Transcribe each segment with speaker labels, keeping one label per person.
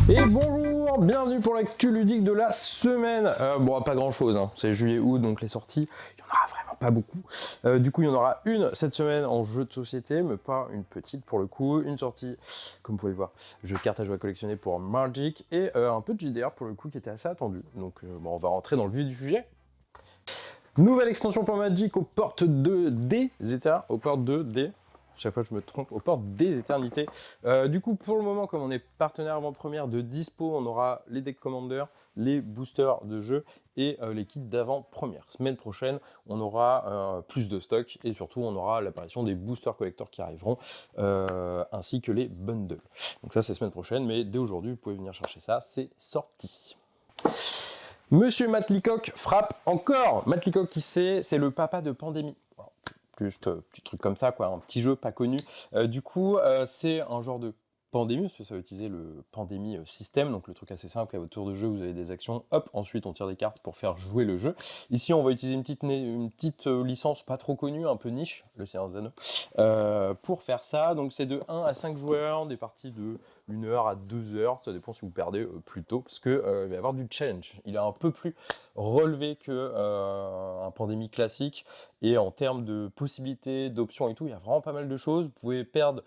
Speaker 1: Et bonjour, bienvenue pour l'actu ludique de la semaine. Bon, pas grand chose, hein. C'est juillet-août, donc les sorties, il n'y en aura vraiment pas beaucoup. Du coup, il y en aura une cette semaine en jeu de société, mais pas une petite pour le coup. Une sortie, comme vous pouvez le voir, jeu de cartes à jouer à collectionner pour Magic et un peu de JDR pour le coup qui était assez attendu. Donc, bon, on va rentrer dans le vif du sujet. Nouvelle extension pour Magic aux portes des États, aux portes des. Chaque fois je me trompe, aux portes des éternités. Du coup, pour le moment, comme on est partenaire avant-première de Dispo, on aura les deck commanders, les boosters de jeu et les kits d'avant-première. Semaine prochaine, on aura plus de stock et surtout, on aura l'apparition des boosters collectors qui arriveront, ainsi que les bundles. Donc ça, c'est semaine prochaine, mais dès aujourd'hui, vous pouvez venir chercher ça, c'est sorti. Monsieur Matt Leacock frappe encore. Matt Leacock, qui c'est le papa de Pandémie. Voilà. Juste petit truc comme ça, quoi, un petit jeu pas connu. Du coup, c'est un genre de Pandémie, parce que ça va utiliser le Pandémie système, donc le truc assez simple, à votre tour de jeu, vous avez des actions, hop, ensuite on tire des cartes pour faire jouer le jeu. Ici, on va utiliser une petite licence pas trop connue, un peu niche, le Seigneur des Anneaux, pour faire ça. Donc c'est de 1 à 5 joueurs, des parties de 1 heure à 2 heures, ça dépend si vous perdez plus tôt, parce qu'il va y avoir du challenge. Il est un peu plus relevé que un Pandémie classique, et en termes de possibilités, d'options et tout, il y a vraiment pas mal de choses. Vous pouvez perdre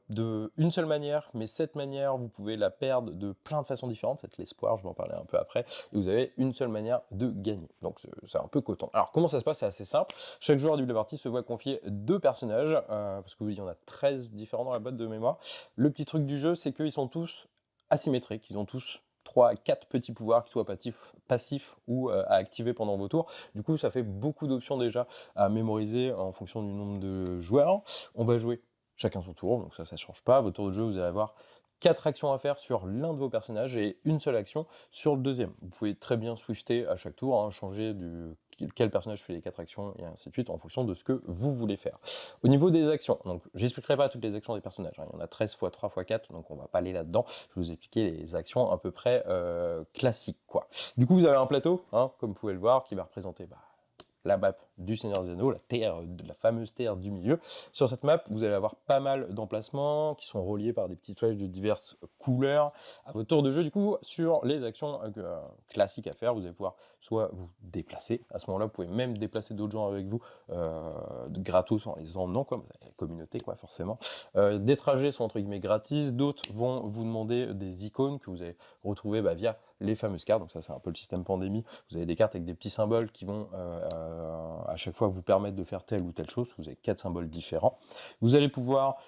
Speaker 1: de une seule manière, mais cette manière, vous pouvez la perdre de plein de façons différentes. C'est l'espoir, je vais en parler un peu après. Et vous avez une seule manière de gagner. Donc c'est un peu coton. Alors comment ça se passe? C'est assez simple. Chaque joueur du partie se voit confier 2 personnages, parce qu'il y en a 13 différents dans la boîte de mémoire. Le petit truc du jeu, c'est qu'ils sont tous asymétriques. Ils ont tous 3 à 4 petits pouvoirs qui soient passifs ou à activer pendant vos tours. Du coup, ça fait beaucoup d'options déjà à mémoriser en fonction du nombre de joueurs. On va jouer chacun son tour, donc ça ne change pas. Votre tour de jeu, vous allez avoir 4 actions à faire sur l'un de vos personnages et une seule action sur le deuxième. Vous pouvez très bien swifter à chaque tour, hein, changer quel personnage fait les 4 actions et ainsi de suite en fonction de ce que vous voulez faire. Au niveau des actions, donc j'expliquerai pas toutes les actions des personnages, hein, il y en a 13 x 3 x 4, donc on va pas aller là-dedans, je vais vous expliquer les actions à peu près classiques, quoi. Du coup, vous avez un plateau, hein, comme vous pouvez le voir, qui va représenter la map du Seigneur des Anneaux, la fameuse terre du milieu. Sur cette map, vous allez avoir pas mal d'emplacements qui sont reliés par des petites flèches de diverses couleurs. À votre tour de jeu, du coup, sur les actions classiques à faire, vous allez pouvoir soit vous déplacer. À ce moment-là, vous pouvez même déplacer d'autres gens avec vous gratos en les emmenant, quoi. Vous avez la communauté, quoi, forcément. Des trajets sont entre guillemets gratis. D'autres vont vous demander des icônes que vous allez retrouver via les fameuses cartes. Donc ça, c'est un peu le système Pandémie. Vous avez des cartes avec des petits symboles qui vont à chaque fois vous permettre de faire telle ou telle chose. Vous avez 4 symboles différents. Vous allez pouvoir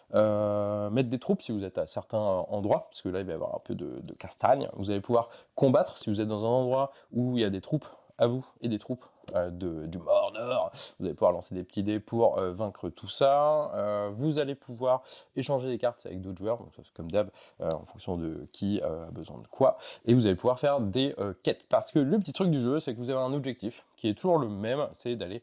Speaker 1: mettre des troupes si vous êtes à certains endroits, parce que là, il va y avoir un peu de castagne. Vous allez pouvoir combattre si vous êtes dans un endroit où il y a des troupes à vous et des troupes du Mordor. Vous allez pouvoir lancer des petits dés pour vaincre tout ça. Vous allez pouvoir échanger des cartes avec d'autres joueurs, donc ça c'est comme d'hab, en fonction de qui a besoin de quoi. Et vous allez pouvoir faire des quêtes. Parce que le petit truc du jeu, c'est que vous avez un objectif qui est toujours le même, c'est d'aller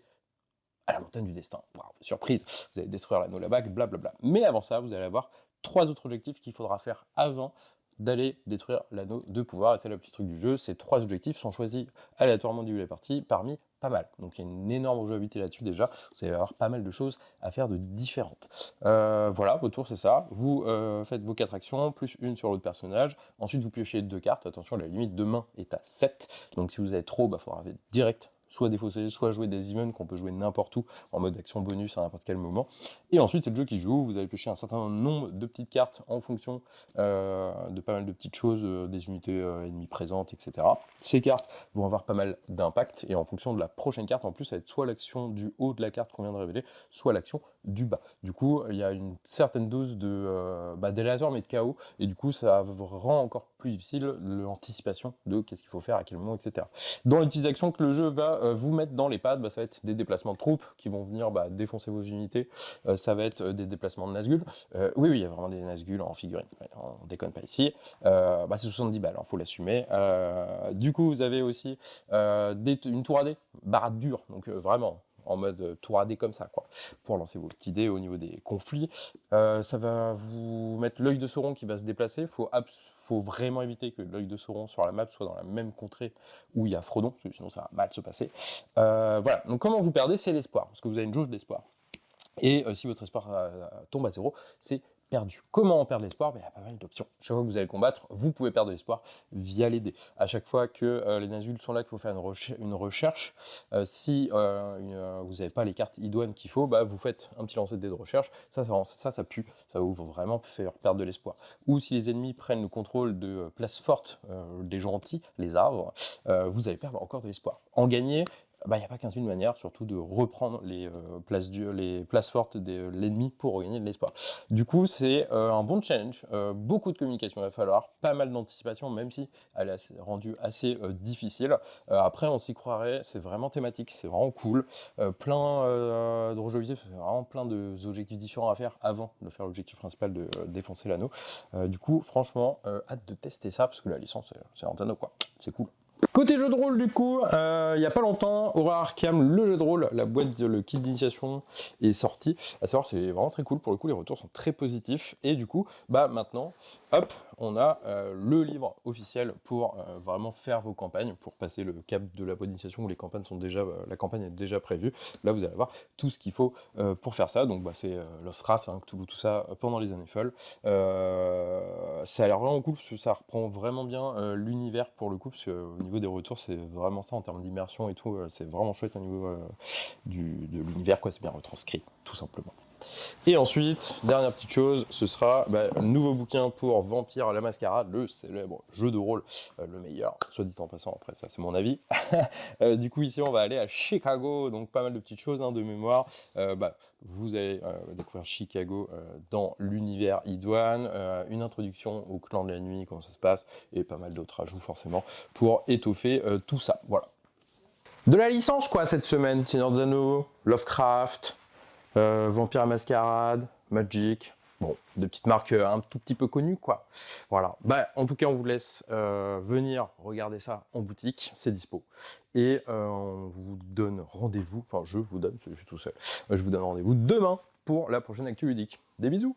Speaker 1: à la montagne du destin. Wow, surprise, vous allez détruire l'anneau là-bas, blablabla. Mais avant ça, vous allez avoir 3 autres objectifs qu'il faudra faire avant d'aller détruire l'anneau de pouvoir. Et c'est le petit truc du jeu, ces 3 objectifs sont choisis aléatoirement du début de la partie parmi pas mal. Donc il y a une énorme jouabilité là-dessus déjà, vous allez avoir pas mal de choses à faire de différentes. Voilà, votre tour c'est ça, vous faites vos 4 actions, plus une sur l'autre personnage, ensuite vous piochez 2 cartes, attention la limite de main est à 7, donc si vous avez trop, il faudra direct soit défausser, soit jouer des events qu'on peut jouer n'importe où, en mode action bonus à n'importe quel moment. Et ensuite, c'est le jeu qui joue, vous allez piocher un certain nombre de petites cartes en fonction de pas mal de petites choses, des unités ennemies présentes, etc. Ces cartes vont avoir pas mal d'impact, et en fonction de la prochaine carte, en plus, ça va être soit l'action du haut de la carte qu'on vient de révéler, soit l'action du bas. Du coup, il y a une certaine dose d'aléatoire, mais de chaos, et du coup, ça rend encore plus difficile l'anticipation de qu'est-ce qu'il faut faire, à quel moment, etc. Dans les petites actions que le jeu va vous mettre dans les pads, ça va être des déplacements de troupes qui vont venir défoncer vos unités, ça va être des déplacements de Nazgûl. Oui, il y a vraiment des Nazgûl en figurine, on déconne pas ici. C'est 70 balles, faut l'assumer. Du coup, vous avez aussi une tour AD, barre dure, donc vraiment en mode tour AD comme ça, quoi, pour lancer vos petits dés au niveau des conflits. Ça va vous mettre l'œil de Sauron qui va se déplacer. Faut vraiment éviter que l'œil de Sauron sur la map soit dans la même contrée où il y a Frodon, parce que sinon ça va mal se passer. Voilà, donc comment vous perdez, c'est l'espoir, parce que vous avez une jauge d'espoir. Et si votre espoir tombe à 0, c'est perdu. Comment en perdre l'espoir? Il y a pas mal d'options. Chaque fois que vous allez combattre, vous pouvez perdre l'espoir via les dés. À chaque fois que les Nazgûl sont là, qu'il faut faire une recherche, si vous n'avez pas les cartes idoines qu'il faut, vous faites un petit lancer de dés de recherche, ça pue, ça va vous vraiment faire perdre de l'espoir. Ou si les ennemis prennent le contrôle de places fortes, des gentils, les arbres, vous allez perdre encore de l'espoir. En gagner, il n'y a pas 15 000 manières, surtout de reprendre les places fortes de l'ennemi pour regagner de l'espoir. Du coup, c'est un bon challenge, beaucoup de communication il va falloir, pas mal d'anticipation, même si elle est rendue assez difficile. Après, on s'y croirait, c'est vraiment thématique, c'est vraiment cool. Plein de rejouabilité, c'est vraiment plein d'objectifs différents à faire avant de faire l'objectif principal de défoncer l'anneau. Du coup, franchement, hâte de tester ça, parce que la licence, c'est un anneau, quoi. C'est cool. Côté jeu de rôle, du coup, il n'y a pas longtemps, Aura Arkham, le jeu de rôle, la boîte, le kit d'initiation est sorti. À savoir, c'est vraiment très cool. Pour le coup, les retours sont très positifs. Et du coup, maintenant, hop, on a le livre officiel pour vraiment faire vos campagnes, pour passer le cap de la boîte d'initiation où les campagnes sont déjà, la campagne est déjà prévue. Là, vous allez avoir tout ce qu'il faut pour faire ça. Donc, c'est Lovecraft, Cthulhu, tout ça pendant les années folles. Ça a l'air vraiment cool parce que ça reprend vraiment bien l'univers pour le coup, parce qu'au niveau des retours, c'est vraiment ça en termes d'immersion et tout, c'est vraiment chouette au niveau de l'univers, quoi, c'est bien retranscrit, tout simplement. Et ensuite, dernière petite chose, ce sera un nouveau bouquin pour Vampire la Mascarade, le célèbre jeu de rôle, le meilleur, soit dit en passant, après ça c'est mon avis. Du coup ici on va aller à Chicago, donc pas mal de petites choses de mémoire. Vous allez découvrir Chicago dans l'univers idoine, une introduction au clan de la nuit, comment ça se passe, et pas mal d'autres ajouts forcément pour étoffer tout ça, voilà. De la licence quoi cette semaine, Seigneur des Anneaux, Lovecraft, Vampire à Mascarade, Magic, bon, de petites marques un tout petit peu connues, quoi. Voilà. En tout cas, on vous laisse venir regarder ça en boutique, c'est dispo. Et on vous donne rendez-vous, enfin, je vous donne, je suis tout seul, je vous donne rendez-vous demain pour la prochaine actu ludique. Des bisous!